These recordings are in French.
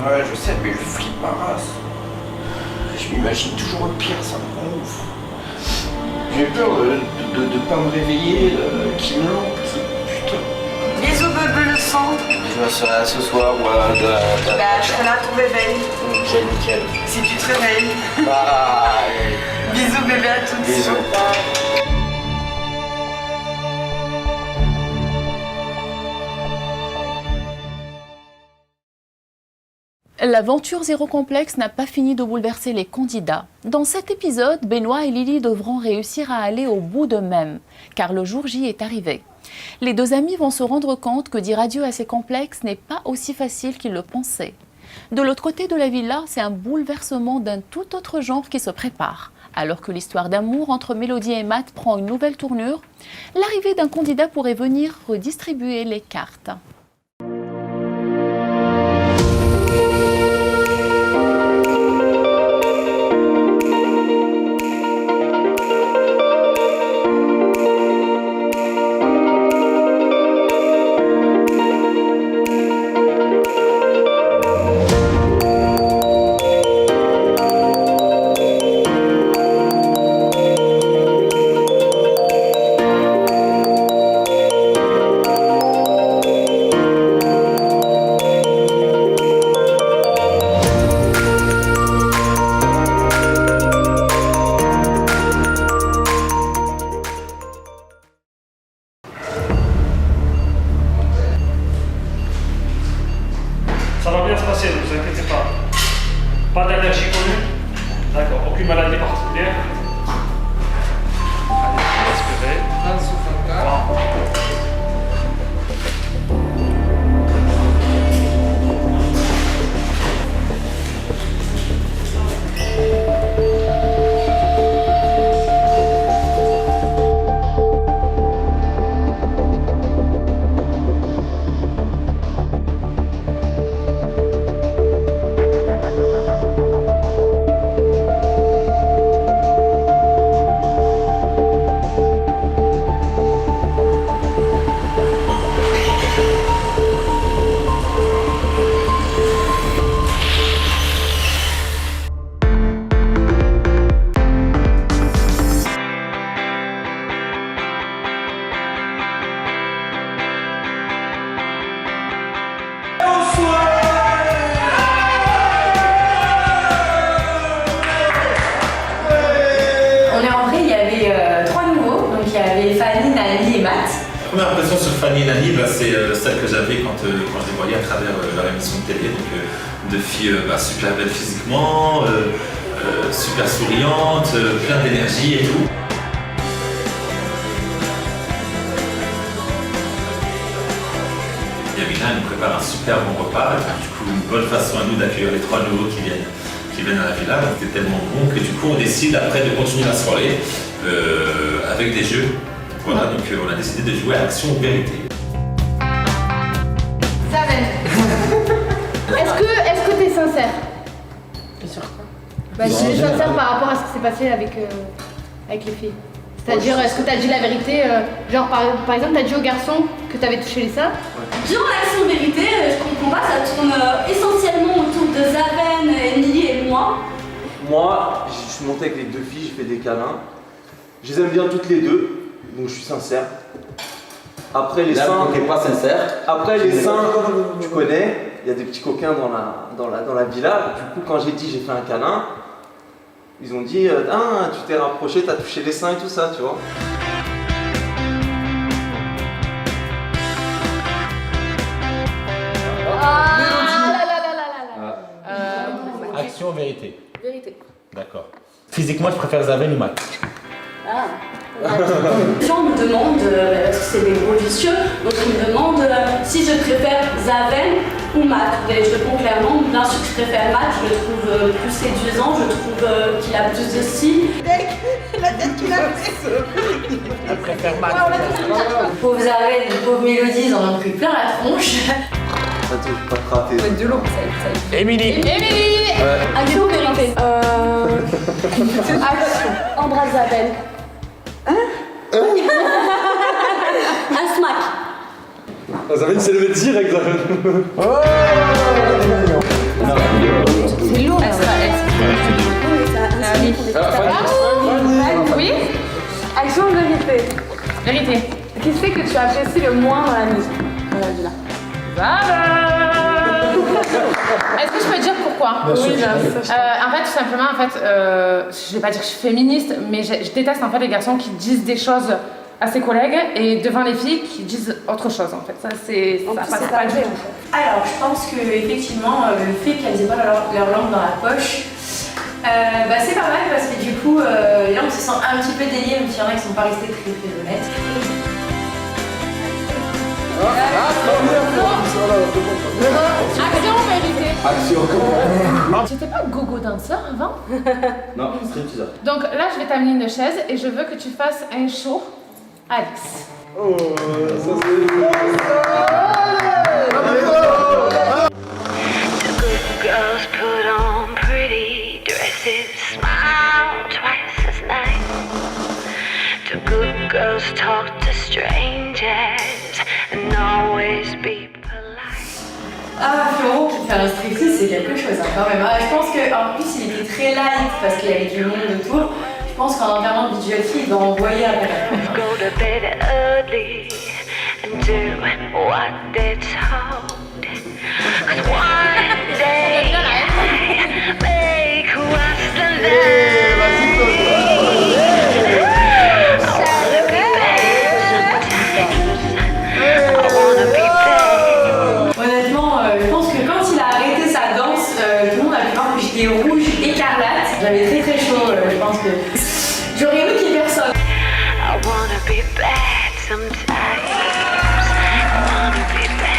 Ouais, je sais, mais je flippe ma race. Je m'imagine toujours le pire, ça me rend ouf. J'ai peur de pas me réveiller, qu'il me loupe, putain. Bisous bébé le sang. Je me serai ce soir, moi, Je serai là à ton réveil. Nickel, nickel. Si tu te réveilles. Bye. Bisous bébé à tous. Bisous. L'aventure Zéro Complexe n'a pas fini de bouleverser les candidats. Dans cet épisode, Benoît et Lily devront réussir à aller au bout d'eux-mêmes, car le jour J est arrivé. Les deux amis vont se rendre compte que dire adieu à ces complexes n'est pas aussi facile qu'ils le pensaient. De l'autre côté de la villa, c'est un bouleversement d'un tout autre genre qui se prépare. Alors que l'histoire d'amour entre Mélodie et Matt prend une nouvelle tournure, l'arrivée d'un candidat pourrait venir redistribuer les cartes. Ça va bien se passer, ne vous inquiétez pas. Pas d'allergie connue. D'accord, aucune maladie particulière. Allez, respirez. Wow. La première impression sur Fanny et Nani, c'est celle que j'avais quand je les voyais à travers leur émission de télé. Donc, deux filles super belles physiquement, super souriantes, plein d'énergie et tout. Yamina nous prépare un super bon repas, du coup une bonne façon à nous d'accueillir les trois nouveaux qui viennent à la villa. Donc c'était tellement bon que du coup on décide après de continuer la soirée avec des jeux. Voilà, donc on a décidé de jouer à Action ou Vérité. Zaven, est-ce que t'es sincère? Bien sûr. Bah, je suis sincère par rapport à ce qui s'est passé avec les filles. C'est-à-dire, est-ce que t'as dit la vérité? Genre, par exemple, t'as dit aux garçons que t'avais touché les seins? Durant l'Action Vérité, je comprends pas, ça tourne essentiellement autour de Zaven, Emily et moi. Moi, je suis monté avec les deux filles, j'ai fait des câlins. Je les aime bien toutes les deux. Donc je suis sincère. Après les seins, t'es pas sincère. Après les seins, tu connais, il y a des petits coquins dans la villa. Du coup, quand j'ai dit j'ai fait un câlin, ils ont dit ah, tu t'es rapproché, t'as touché les seins et tout ça, tu vois. Action ou Vérité? Vérité. D'accord. Physiquement, je préfère Zaven ou Matt. Ah. Les gens me demandent, parce que c'est des gros vicieux, donc ils me demandent si je préfère Zaven ou Matt. Et je réponds clairement, bien sûr que je préfère Matt, je le trouve plus séduisant, je trouve qu'il a plus de style. La tête qu'il a fait. Je préfère Matt. Pauvre Zaven, pauvre Mélodie, ils en ont pris plein la tronche. Ça te pas te rater. Faut être de l'eau, ça. Émilie. Action ou Vérité? Action. Embrasse Zaven. Un smack. Zaven s'est levé direct, Zaven. Non, C'est lourd. Oui. Action de vérité. Vérité. Qu'est-ce que tu apprécies le moins dans la musique? Est-ce que je peux dire pourquoi? Oui, bien sûr. En fait, tout simplement, je vais pas dire que je suis féministe, mais je déteste en fait les garçons qui disent des choses à ses collègues et devant les filles qui disent autre chose en fait. Ça passe pas du tout. Alors, je pense que effectivement, le fait qu'elles aient pas leur langue dans la poche, c'est pas mal parce que du coup, là on se sent un petit peu délié, même s'il y en a qui sont pas restés très honnêtes. Action, vérité. Action. J'étais pas gogo danseur avant? Non, stripteaseur. Donc là, je vais t'amener une chaise et je veux que tu fasses un show, Alex. Oh, ça c'est... Girls put on pretty dresses, smile twice as nice. The good girls talk to strangers and always be polite. Ah, Florent qui fait un striptease, c'est quelque chose quand même. Je pense qu'en plus il était très light parce qu'il y avait du monde autour. Je pense qu'en enterrement de jeune fille, il doit envoyer un peu. Go to bed early and do what they're told. 'Cause one day make what's the Honnêtement, je pense que quand il a arrêté sa danse, tout le monde a pu voir que j'étais rouge écarlate. J'avais très très chaud. Je pense que j'aurais aimé qu'il y ait personne. I wanna be bad sometimes. I wanna be bad.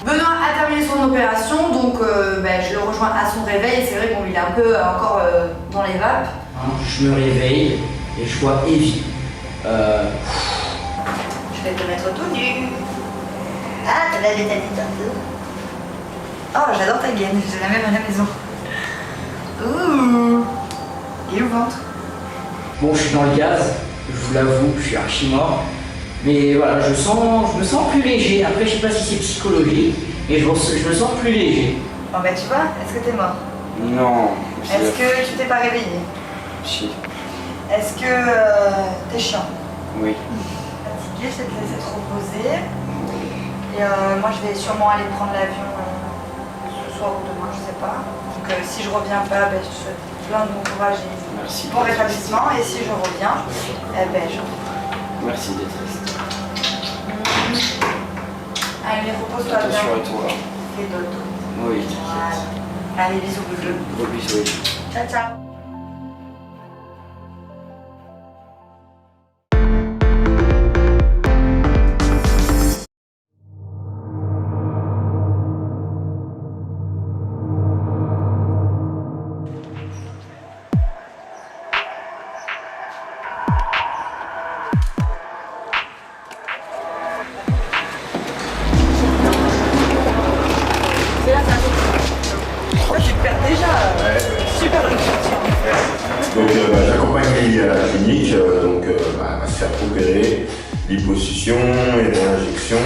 Benoît a terminé son opération, donc je le rejoins à son réveil et c'est vrai qu'il est un peu encore dans les vapes. Je me réveille et je vois Evie. Je vais te mettre tout nu. Ah, t'as la détaillée un peu. Oh, j'adore ta gaine, j'ai la même à la maison. Ouh. Et le ventre. Bon, je suis dans le gaz, je vous l'avoue, je suis archi mort. Mais voilà, je me sens plus léger. Après, je sais pas si c'est psychologique, mais je me sens plus léger. Bon bah tu vois, est-ce que t'es mort? Non. Est-ce que tu t'es pas réveillé? Si. Est-ce que t'es chiant? Oui. Fatigué, je vais te laisser te reposer. Et moi je vais sûrement aller prendre l'avion ce soir ou demain, je sais pas. Donc si je reviens pas, je te souhaite plein de bon courage et Merci. bon rétablissement. Et si je reviens, je Merci d'être resté. Allez, repose-toi bien. Attention à toi. Fais dodo. Oui, Voilà. t'inquiète. Allez, bisous, bisous. Gros bisous. Ciao, ciao. Donc j'accompagne Lily à la clinique, elle va se faire opérer, liposuction et réinjection.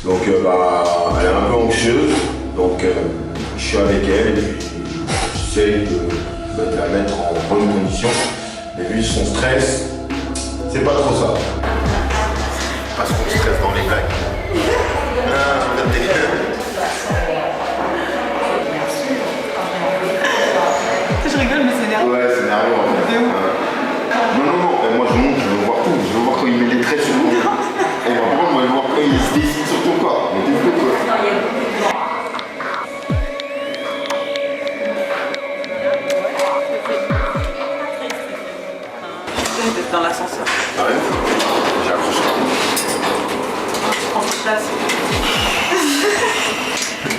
Donc elle est un peu anxieuse, donc je suis avec elle et puis j'essaie de la mettre en bonne condition. Et vu son stress, c'est pas trop ça. Parce qu'on stresse dans les blagues. Regardez. Je rigole, mais c'est énervant. Ouais, c'est énervant. Non, moi je monte, je veux voir tout. Je veux voir quand il met des traits sur mon corps. Et moi je veux voir quand il se décide sur ton corps. Mais t'es fou quoi. D'être dans l'ascenseur. Ah ouais, j'ai accroché. Je prends toute place.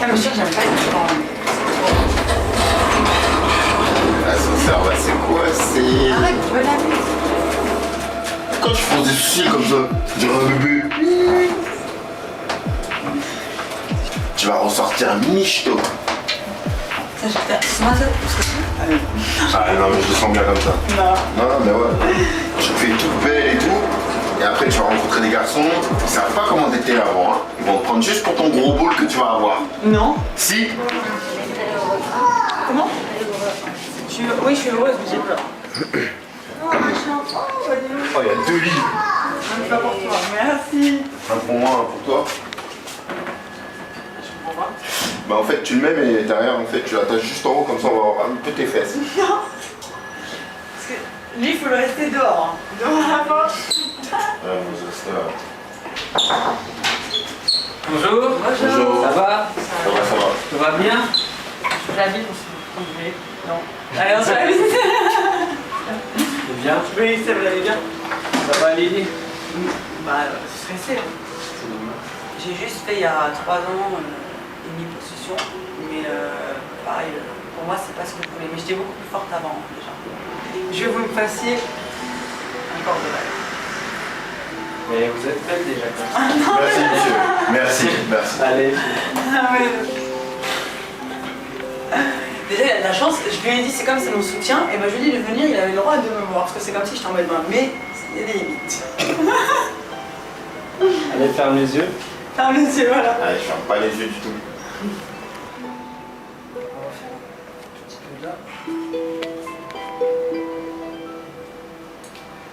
Ah, mais sûr, j'aime pas les temps. L'ascenseur, c'est quoi? C'est... Arrête, tu veux la vie. Quand tu fonces des soucis comme ça, tu dirais un bébé. tu vas ressortir michto. Ça, c'est moi ça. Ah non, mais je le sens bien comme ça. Non. Non, mais ouais. Tu te fais toute belle et tout. Et après, tu vas rencontrer des garçons. Ils savent pas comment t'étais avant. Hein. Ils vont te prendre juste pour ton gros boule que tu vas avoir. Non. Si. Comment? Oui, je suis heureuse, mais j'ai peur. Oh, je suis enfant. Oh, il y a 2 lits. Un pas pour toi. Merci. Un pour moi, un pour toi. Bah en fait tu le mets mais derrière en fait tu l'attaches juste en haut comme ça on va voir un peu tes fesses. Non. Parce que lui il faut le rester dehors. Dehors à la porte. Ouais, vous restez là. Bonjour. Bonjour. Ça va? Ça va, ça va. Tout va bien? J'habite pour se Non. Allez, on se la visite. C'est bien? Oui, ça vous allez bien. Ça va Lily? Bah, stressé. J'ai juste fait il y a 3 ans une liposuction, mais pareil, pour moi c'est pas ce que je voulais, mais j'étais beaucoup plus forte avant déjà. Je veux que vous me fassiez un corps de rêve. Mais vous êtes belle déjà quoi. Merci monsieur. Merci, merci. Allez. Ah ouais. Déjà, il a de la chance, je lui ai dit c'est comme c'est mon soutien, et ben je lui ai dit de venir, il avait le droit de me voir, parce que c'est comme si j'étais en mode bain, mais il y a des limites. Allez, ferme les yeux. Ferme les yeux, voilà. Allez, je ferme pas les yeux du tout.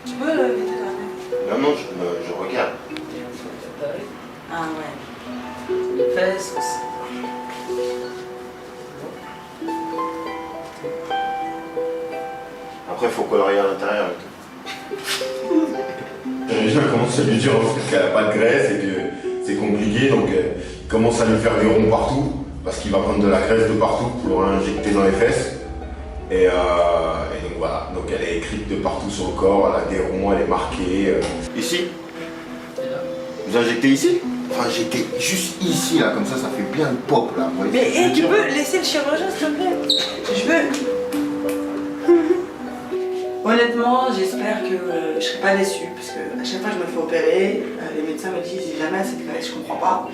Tu peux vite la Non, non, je regarde. Ah ouais. Les fesses aussi. Après, il faut colorier à l'intérieur et tout. Les gens commencent à lui dire qu'elle n'a pas de graisse et que c'est compliqué, donc il commence à lui faire des ronds partout, parce qu'il va prendre de la graisse de partout pour l'injecter dans les fesses. Et donc voilà, donc elle est écrite de partout sur le corps, elle a des ronds, elle est marquée. Ici? Vous injectez ici? Enfin, injectez juste ici, là, comme ça fait bien le pop, là. Mais tu peux laisser le chirurgien, s'il te plaît? Je veux... Honnêtement, j'espère que je serai pas déçue, parce que à chaque fois que je me fais opérer, les médecins me disent j'ai jamais assez de graisse, je comprends pas.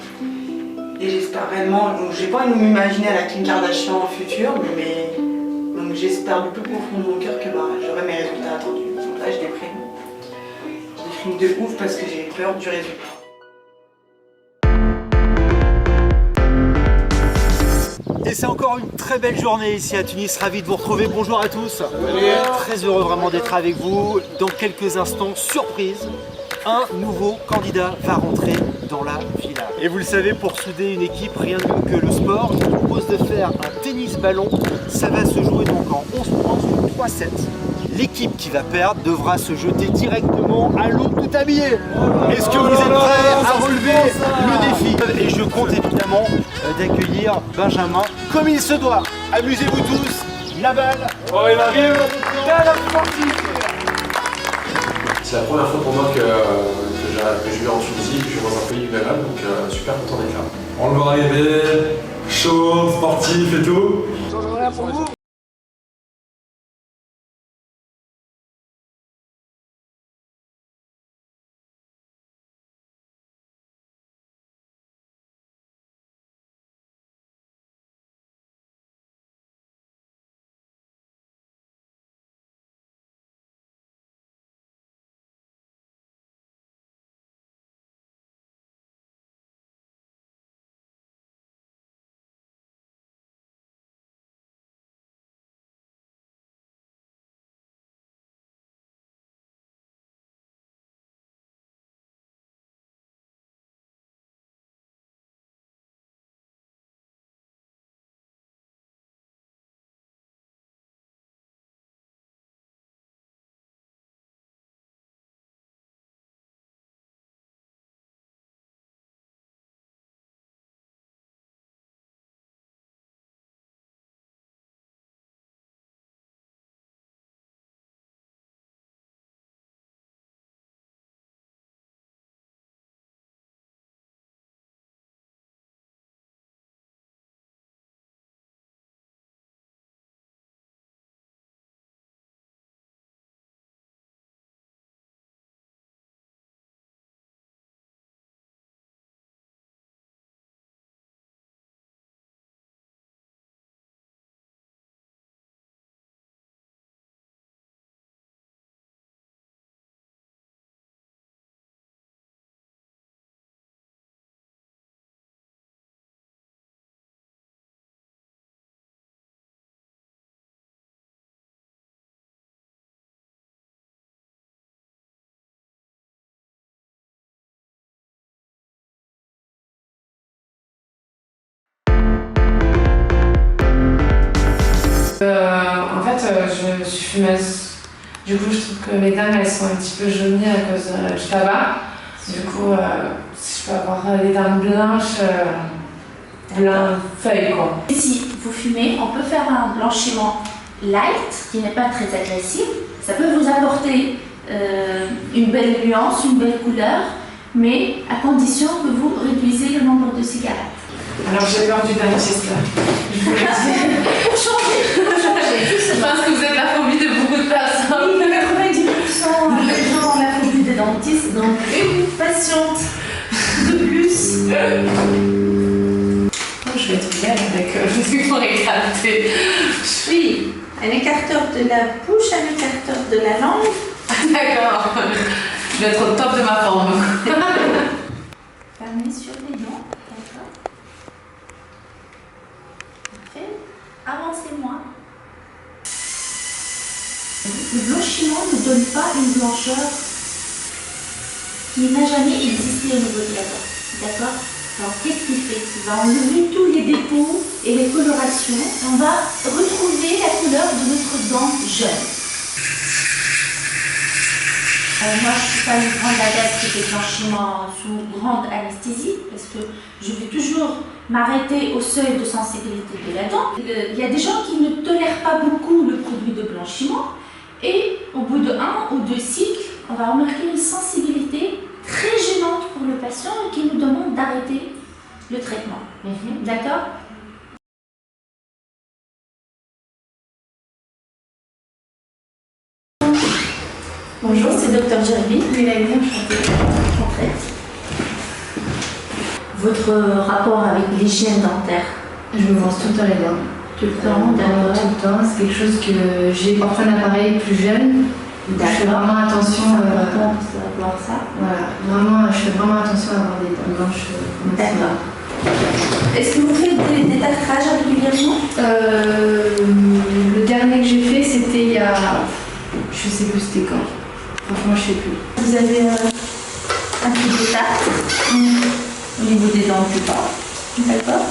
Et j'espère réellement, donc j'ai pas envie de m'imaginer à la Kim Kardashian future, mais donc j'espère du plus profond de mon cœur que j'aurai mes résultats attendus. Donc là je déprime. Je déprime de ouf parce que j'ai peur du résultat. Et c'est encore une très belle journée ici à Tunis, ravi de vous retrouver, bonjour à tous. Très heureux vraiment d'être avec vous. Dans quelques instants, surprise, un nouveau candidat va rentrer dans la villa. Et vous le savez, pour souder une équipe, rien de mieux que le sport. Je vous propose de faire un tennis-ballon. Ça va se jouer donc en 11 points sur 3-7. L'équipe qui va perdre devra se jeter directement à l'eau tout habillé. Est-ce que vous êtes prêts à relever le défi? Et je compte évidemment d'accueillir Benjamin comme il se doit. Amusez-vous tous, la balle. Oh, il arrive. C'est la première fois pour moi que je vais en Tunisie, que je suis dans un pays du Maghreb, donc super content d'être là. On le voit arriver, chaud, sportif et tout. Rien pour vous. je suis fumeuse. Du coup, je trouve que mes dames, elles sont un petit peu jaunies à cause du tabac. Du coup, si je peux avoir les dames blanches, feuilles quoi. Si vous fumez, on peut faire un blanchiment light, qui n'est pas très agressif. Ça peut vous apporter une belle nuance, une belle couleur, mais à condition que vous réduisez le nombre de cigarettes. Alors j'ai peur du dentiste là. Je vous le dis. Changez. Je pense que vous êtes la phobie de beaucoup de personnes. Oui, 90% des gens ont la phobie des dentistes, donc une patiente de plus. Je vais être belle avec le truc pour écarter. Oui, un écarteur de la bouche, un écarteur de la langue. D'accord. Je vais être au top de ma forme. Fermez sur les dents, d'accord. Parfait. Avancez-moi. Le blanchiment ne donne pas une blancheur qui n'a jamais existé au niveau de la dent, d'accord. Alors qu'est-ce qu'il fait? Il va enlever tous les dépôts et les colorations. On va retrouver la couleur de notre dent jeune. Moi, je ne suis pas une grande adepte des blanchiments sous grande anesthésie parce que je vais toujours m'arrêter au seuil de sensibilité de la dent. Il y a des gens qui ne tolèrent pas beaucoup le produit de blanchiment et au bout de 1 ou 2 cycles, on va remarquer une sensibilité très gênante pour le patient et qui nous demande d'arrêter le traitement. D'accord? Bonjour, c'est Dr Jeremy. Mélanie, enchantée. Entrez. Votre rapport avec l'hygiène dentaire? Je me brosse tout le temps les dents. Tout le temps, d'accord. Tout le temps, c'est quelque chose que j'ai porté un appareil plus jeune. Je fais vraiment attention. Voir ça. Voilà, vraiment, je fais vraiment attention à avoir des dents blanches. D'accord. Est-ce que vous faites des tartrages régulièrement? Le dernier que j'ai fait, c'était il y a. Je sais plus c'était quand. Franchement, je sais plus. Vous avez un petit peu de tarte au niveau des dents du bas. D'accord.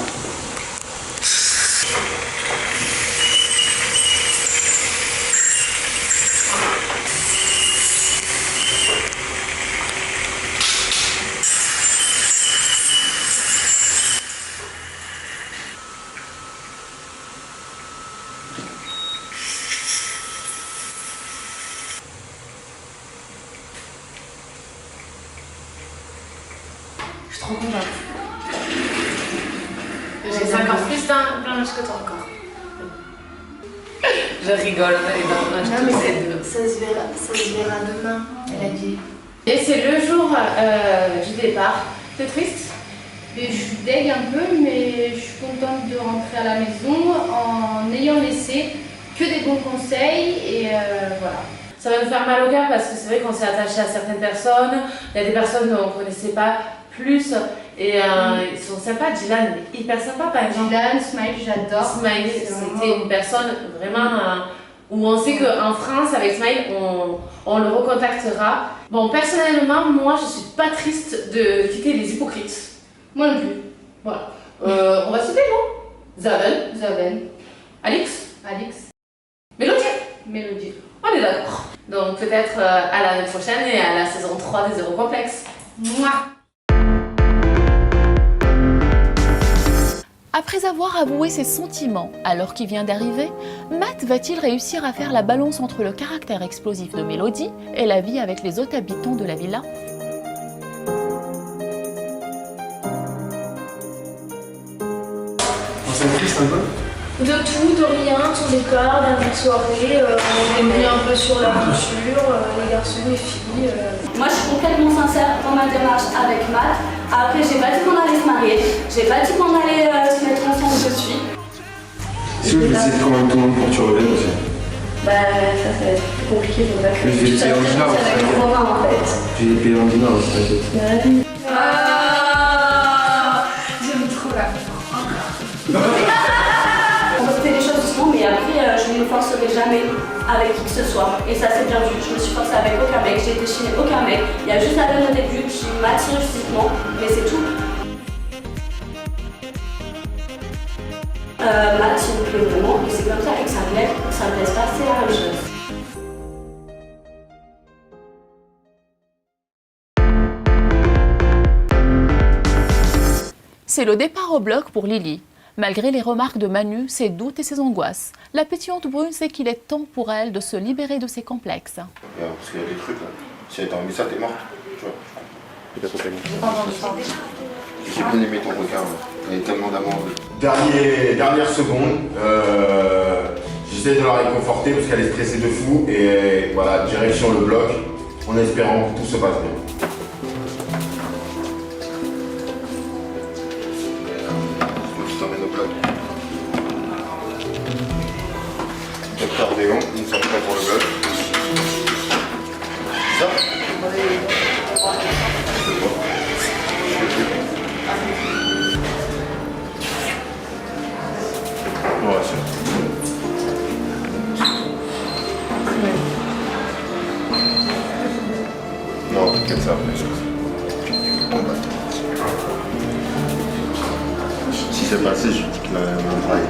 Je suis trop contente. J'ai 5 ans plus d'un blanche que toi encore. Je rigole, elle est dans le Non, mais ça se verra demain, elle a dit. Et c'est le jour du départ. T'es triste? Et je suis deg un peu, mais je suis contente de rentrer à la maison en ayant laissé que des bons conseils et voilà. Ça va me faire mal au cœur parce que c'est vrai qu'on s'est attaché à certaines personnes. Il y a des personnes qu'on ne connaissait pas plus et ils sont sympas. Dylan est hyper sympa par exemple. Dylan, Smile, j'adore. Smile, c'était une personne vraiment où on sait qu'en France avec Smile on le recontactera. Bon, personnellement, moi je suis pas triste de quitter les hypocrites. Moi non plus. Voilà. On va citer non? Zaven. Alix. Mélodie. On est d'accord. Donc peut-être à l'année prochaine et à la saison 3 des Eurocomplexes. Mouah. Après avoir avoué ses sentiments alors qu'il vient d'arriver, Matt va-t-il réussir à faire la balance entre le caractère explosif de Mélodie et la vie avec les autres habitants de la villa? Ça me triste un peu? De tout, de rien, son décor, dernière soirée, on est mis un peu sur la couture, les garçons, les filles. Moi, je suis complètement sincère dans ma démarche avec Matt. Après, j'ai pas dit qu'on allait se marier, j'ai pas dit qu'on allait se mettre ensemble de suite. Est-ce que je vais essayer de convaincre tout le monde pour que tu reviennes aussi? Bah, ça va être plus compliqué, donc Je vais te payer en dinars, ça va être convaincre en fait. Je vais te payer en dinars, t'inquiète. J'aime trop la on fait les choses doucement, mais après, je ne me forcerai jamais avec qui que ce soit. Et ça, c'est bien vu. Je me suis forcée avec aucun mec, j'ai déchiré aucun mec. Il y a juste la donne au début qui m'attire physiquement, mais c'est tout. maths, il me plaît vraiment. Et c'est comme ça, et que ça me plaise pas, c'est la même chose. C'est le départ au bloc pour Lily. Malgré les remarques de Manu, ses doutes et ses angoisses, la pétillante brune sait qu'il est temps pour elle de se libérer de ses complexes. Parce qu'il y a des trucs là. Si elle t'a remis ça, t'es morte. Tu vois. Et ta compagnie. J'ai bien aimé ton regard. Il y avait tellement d'amour. Dernière seconde. J'essaie de la réconforter parce qu'elle est stressée de fou. Et voilà, direction le bloc, en espérant que tout se passe bien. Accordéon, nous sommes prêts pour le bloc. Ça ouais, c'est non, t'inquiète, ça va faire. Si c'est passé, je dis que la travail.